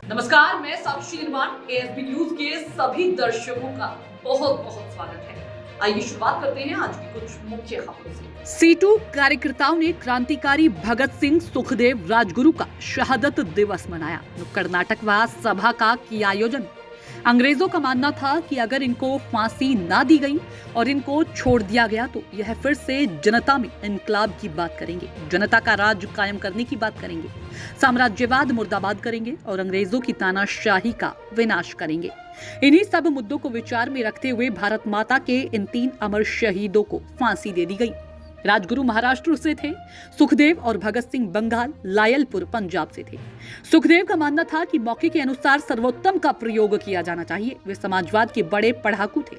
नमस्कार, मैं साक्षी निर्माण एएसबी न्यूज के सभी दर्शकों का बहुत बहुत स्वागत है। आइए शुरुआत करते हैं आज की कुछ मुख्य खबरों से। सीटू कार्यकर्ताओं ने क्रांतिकारी भगत सिंह सुखदेव राजगुरु का शहादत दिवस मनाया। कर्नाटक व सभा का किया आयोजन। अंग्रेजों का मानना था कि अगर इनको फांसी ना दी गई और इनको छोड़ दिया गया तो यह फिर से जनता में इनकलाब की बात करेंगे, जनता का राज कायम करने की बात करेंगे, साम्राज्यवाद मुर्दाबाद करेंगे और अंग्रेजों की तानाशाही का विनाश करेंगे। इन्हीं सब मुद्दों को विचार में रखते हुए भारत माता के इन 3 अमर शहीदों को फांसी दे दी गई। राजगुरु महाराष्ट्र से थे, सुखदेव और भगत सिंह बंगाल लायलपुर पंजाब से थे। सुखदेव का मानना था कि मौके के अनुसार सर्वोत्तम का प्रयोग किया जाना चाहिए। वे समाजवाद के बड़े पढ़ाकू थे।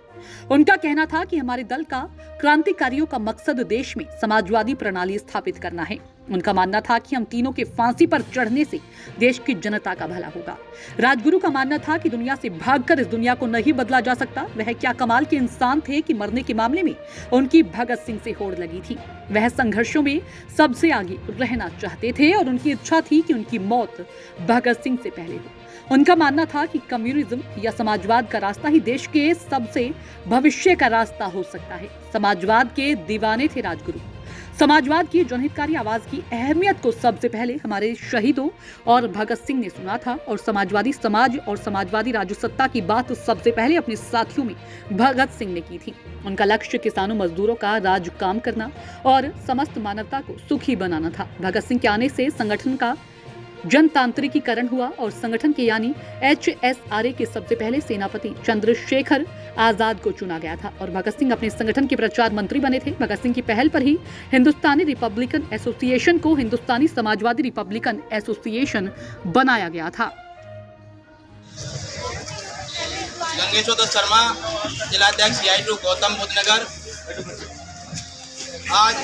उनका कहना था कि हमारे दल का क्रांतिकारियों का मकसद देश में समाजवादी प्रणाली स्थापित करना है। उनका मानना था कि हम तीनों के फांसी पर चढ़ने से देश की जनता का भला होगा। राजगुरु का मानना था कि दुनिया से भागकर इस दुनिया को नहीं बदला जा सकता। वह क्या कमाल के इंसान थे कि मरने के मामले में उनकी भगत सिंह से होड़ लगी थी। वह संघर्षों में सबसे आगे रहना चाहते थे और उनकी इच्छा थी कि उनकी मौत भगत सिंह से पहले हो। उनका मानना था कि कम्युनिज्म या समाजवाद का रास्ता ही देश के सबसे भविष्य का रास्ता हो सकता है। समाजवाद के दीवाने थे राजगुरु। समाजवाद की जनहितकारी आवाज की अहमियत को सबसे पहले हमारे शहीदों और भगत सिंह ने सुना था और समाजवादी समाज और समाजवादी राजसत्ता की बात सबसे पहले अपने साथियों में भगत सिंह ने की थी। उनका लक्ष्य किसानों मजदूरों का राज काम करना और समस्त मानवता को सुखी बनाना था। भगत सिंह के आने से संगठन का जनतांत्रिकीकरण हुआ और संगठन के यानी HSRA के सबसे पहले सेनापति चंद्रशेखर आजाद को चुना गया था और भगत सिंह अपने संगठन के प्रचार मंत्री बने थे। भगत सिंह की पहल पर ही हिंदुस्तानी रिपब्लिकन एसोसिएशन को हिंदुस्तानी समाजवादी रिपब्लिकन एसोसिएशन बनाया गया था। गंगेश्वर दत्त शर्मा, जिलाध्यक्ष CI2 गौतम बुद्ध नगर। आज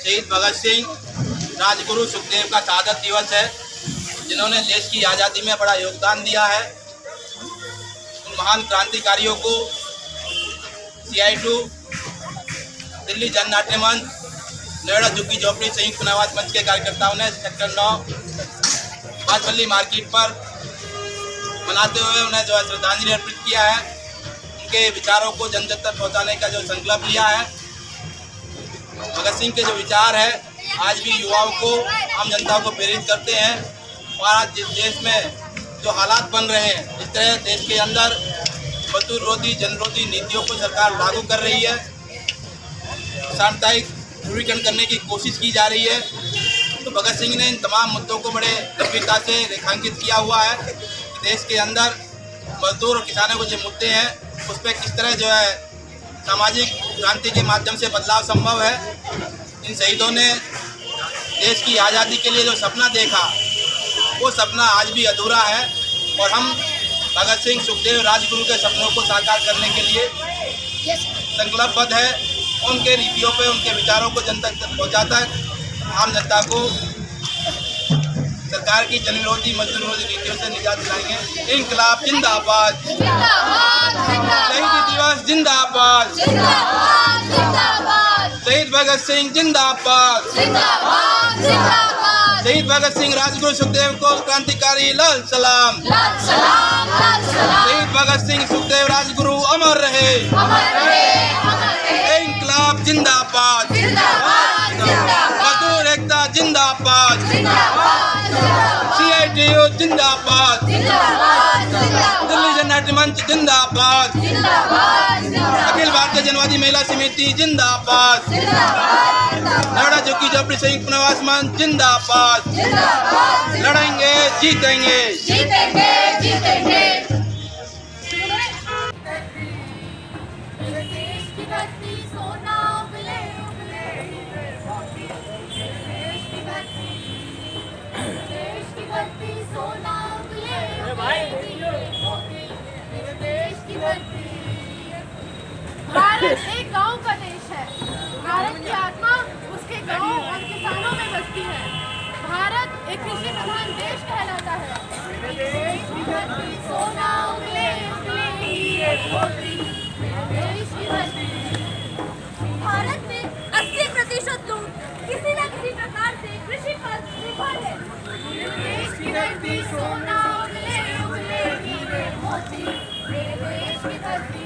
शहीद भगत सिंह राजगुरु सुखदेव का शहादत दिवस है, जिन्होंने देश की आज़ादी में बड़ा योगदान दिया है। उन महान क्रांतिकारियों को CI2, दिल्ली जननाट्य मंच, नोएडा झुग्गी झोपड़ी संयुक्त निवास मंच के कार्यकर्ताओं ने सेक्टर 9 बाजपल्ली मार्केट पर मनाते हुए उन्हें जो है श्रद्धांजलि अर्पित किया है। उनके विचारों को जन जन तक पहुँचाने का जो संकल्प लिया है। भगत सिंह के जो विचार है आज भी युवाओं को, आम जनता को प्रेरित करते हैं और आज जिस देश में जो हालात बन रहे हैं, इस तरह देश के अंदर मजदूर विरोधी जनविरोधी नीतियों को सरकार लागू कर रही है, सांप्रदायिक ध्रुवीकरण करने की कोशिश की जा रही है। तो भगत सिंह ने इन तमाम मुद्दों को बड़े गंभीरता से रेखांकित किया हुआ है कि देश के अंदर मजदूर और किसानों के जो मुद्दे हैं उस पर किस तरह जो है सामाजिक क्रांति के माध्यम से बदलाव संभव है। इन शहीदों ने देश की आज़ादी के लिए जो सपना देखा, वो सपना आज भी अधूरा है और हम भगत सिंह सुखदेव राजगुरु के सपनों को साकार करने के लिए संकल्पबद्ध है। उनके नीतियों पे, उनके विचारों को जनता तक पहुँचाता है। आम जनता को सरकार की जनविरोधी मजदूर विरोधी नीतियों से निजात दिलाएंगे। इनकलाब जिंदाबाद, शहीद दिवस जिंदाबाद, शहीद भगत सिंह जिंदाबाद, शहीद भगत सिंह राजगुरु सुखदेव को क्रांतिकारी लाल सलाम, शहीद भगत सिंह सुखदेव राजगुरु अमर रहे। इनकलाब जिंदाबाद, मजदूर एकता जिंदाबाद, CITU जिंदाबाद, दिल्ली जननाट्य मंच जिंदाबाद, अखिल भारतीय जनवादी महिला समिति जिंदाबाद, नोएडा झुग्गी झोपड़ी संयुक्त निवास मंच जिंदाबाद। लड़ेंगे जीतेंगे, जीतेंगे, जीतेंगे। भारत एक गांव का देश है। भारत की आत्मा उसके गांव और किसानों में बसती है। भारत एक कृषि प्रधान देश कहलाता है। देश की धरती सोना उगले उगले हीरे मोती, देश की धरती। भारत में 80% लोग किसी न किसी प्रकार से धरती सोना उगले उगले हीरे मोती मेरे देश की धरती।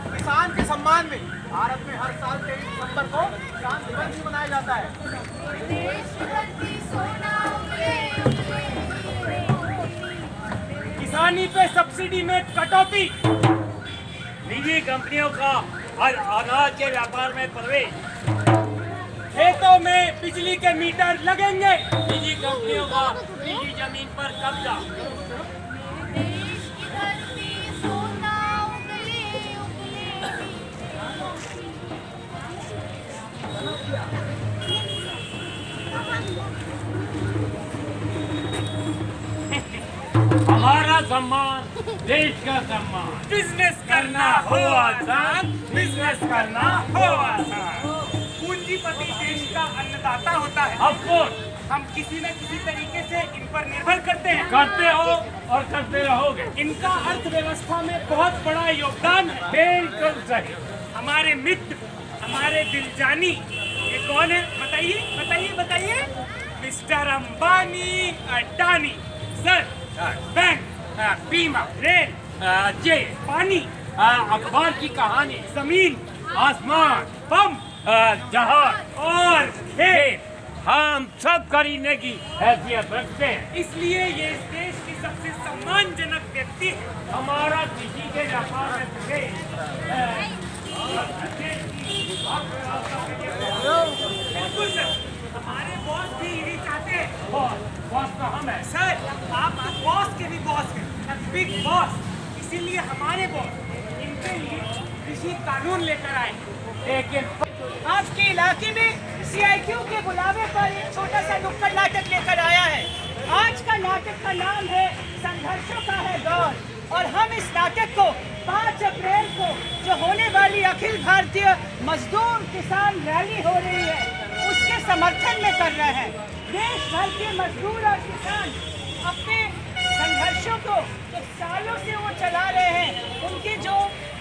किसान के सम्मान में भारत में हर साल 23 दिसंबर को किसान दिवस भी मनाया जाता है। मेरे देश की धरती सोना उगले उगले हीरे मोती। किसानी पे सब्सिडी में कटौती, निजी कंपनियों का अनाज के व्यापार में प्रवेश, खेतों में बिजली के मीटर लगेंगे, निजी कंपनियों का निजी जमीन पर कब्जा। मेरे देश की धरती सोना उगले उगले हीरे मोती। हमारा सम्मान देश का सम्मान, बिजनेस करना हो आसान, बिजनेस करना हो आसान। पूंजीपति देश का अन्नदाता होता है। ऑफ कोर्स हम किसी न किसी तरीके से इन पर निर्भर करते हैं। करते हो और करते रहोगे। इनका अर्थव्यवस्था में बहुत बड़ा योगदान है। बिल्कुल सही। हमारे मित्र, हमारे दिलजानी, ये कौन है? बताइए बताइए बताइए। Mister Ambani, Adani. Sir, bank, बीमा, रेल, जेल, पानी, अखबार की कहानी, जमीन, आसमान, बम जहाज और खेत। हम सब खरीदने की हैसियत रखते हैं। इसलिए ये इस देश की सबसे सम्मानजनक व्यक्ति है। हमारा किसी के व्यापार में प्रवेश बिल्कुल सर, हमारे बॉस भी यही चाहते हैं। बॉस तो हम है। सर, आप बॉस के भी बॉस हैं, बिग बॉस। इसीलिए हमारे बॉस इनके लिए कृषि कानून लेकर आए। लेकिन आपके इलाके में CIQ के बुलावे पर एक छोटा सा नुक्कड़ नाटक लेकर आया है। आज का नाटक का नाम है संघर्षों का है दौर, और हम इस नाटक को 5 अप्रैल को जो होने वाली अखिल भारतीय मजदूर किसान रैली हो रही है उसके समर्थन में कर रहे हैं। देश भर के मजदूर और किसान अपने संघर्षों को जो सालों से वो चला रहे हैं, उनके जो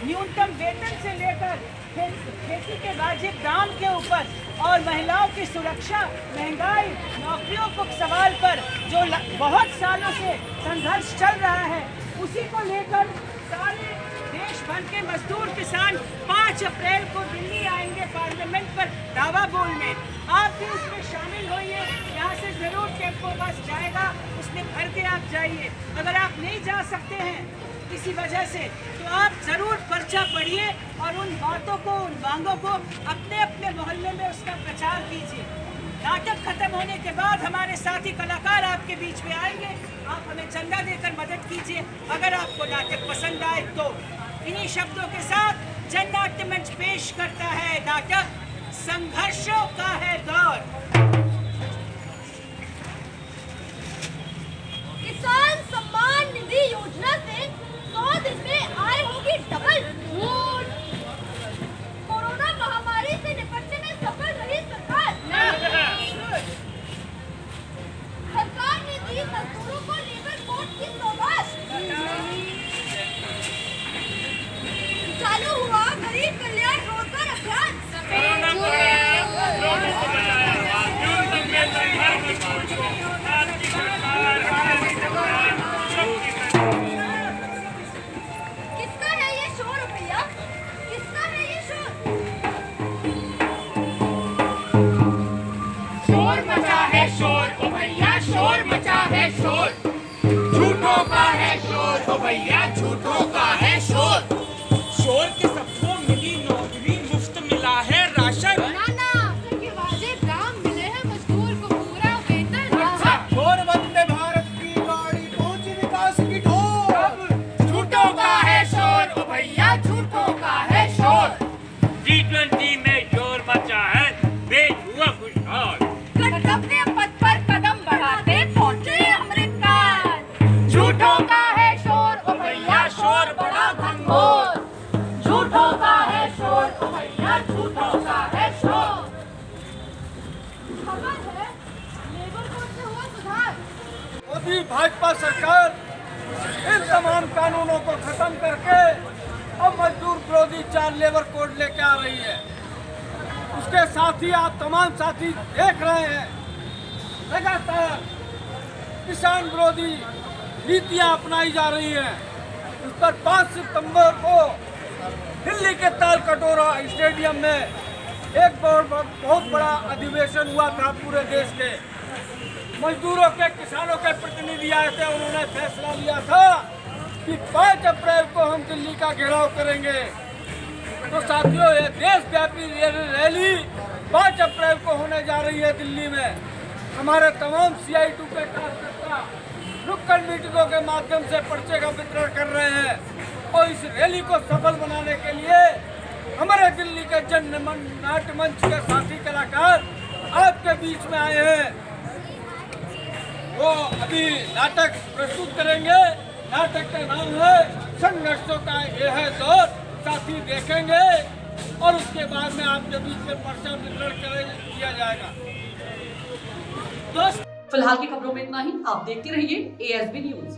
न्यूनतम वेतन से लेकर खेती के वाजिब दाम के ऊपर और महिलाओं की सुरक्षा, महंगाई, नौकरियों को सवाल पर जो बहुत सालों से संघर्ष चल रहा है, उसी को लेकर सारे देश भर के मजदूर किसान 5 अप्रैल को दिल्ली आएंगे पार्लियामेंट पर दावा बोलने। आप भी उसमें शामिल होइए। यहाँ से जरूर टेम्पो बस जाएगा, उसमें भर के आप जाइए। अगर आप नहीं जा सकते हैं किसी वजह से, तो आप जरूर पर्चा पढ़िए और उन बातों को, उन मांगों को अपने अपने मोहल्ले में उसका प्रचार कीजिए। नाटक खत्म होने के बाद हमारे साथी कलाकार आपके बीच में आएंगे। आप हमें चंदा देकर मदद कीजिए अगर आपको नाटक पसंद आए तो। इन्हीं शब्दों के साथ जननाट्य मंच पेश करता है नाटक संघर्षों का है दौर। किसान सम्मान निधि योजना से 100 दिन में आय होगी डबल। कोरोना महामारी से निपटने में सफल रही सरकार। सरकार ने दी मजदूरों को लेबर कोड की सौगात। चालू हुआ गरीब कल्याण रोजगार अभियान। किसका है ये शोर भैया? किसका है ये शोर? शोर मचा है शोर, ओ भैया शोर मचा है शोर। झूठों का है शोर, ओ भैया झूठों का है शोर। शोर के सबको मिली नौकरी, मुफ्त मिला है राशन। नाना के वाजिब दाम मिले हैं, मजदूर को पूरा वेतन। शोर वंदे भारत की गाड़ी पहुंची विकास की ढोल। झूठों का है शोर, ओ भैया झूठों का है शोर। G20 में शोर मचा है, देश हुआ खुशहाल। कर्तव्य पथ पर कदम बढ़ाते पहुंचे अमृतकाल। झूठों का है शोर, ओ भैया शोर बड़ा घनघोर। झूठों का है शोर, ओ भैया झूठों का है शोर। खबर है लेबर कोड से हुआ सुधार। मोदी भाजपा सरकार इन तमाम कानूनों को खत्म करके अब मजदूर विरोधी 4 लेबर कोड लेके आ रही है। उसके साथ ही आप तमाम साथी देख रहे हैं लगातार किसान विरोधी नीतियां अपनाई जा रही हैं, उस पर 5 सितंबर को दिल्ली के ताल कटोरा स्टेडियम में एक बहुत बड़ा अधिवेशन हुआ था। पूरे देश के मजदूरों के, किसानों के प्रतिनिधि आए थे। उन्होंने फैसला लिया था कि 5 अप्रैल को हम दिल्ली का घेराव करेंगे। तो साथियों, ये देशव्यापी रैली 5 अप्रैल को होने जा रही है दिल्ली में। हमारे तमाम CI2 के कार्यकर्ता नुक्कड़ मीटिंगों के माध्यम से पर्चे का वितरण कर रहे हैं और इस रैली को सफल बनाने के लिए हमारे दिल्ली के जन नाट्य मंच के साथी कलाकार आपके बीच में आए हैं। वो अभी नाटक प्रस्तुत करेंगे। नाटक का नाम है संघर्षों का ये है दौर। साथी देखेंगे और उसके बाद में आपके बीच में पर्चा वितरण किया जाएगा। फिलहाल की खबरों में इतना ही। आप देखते रहिए ASB न्यूज।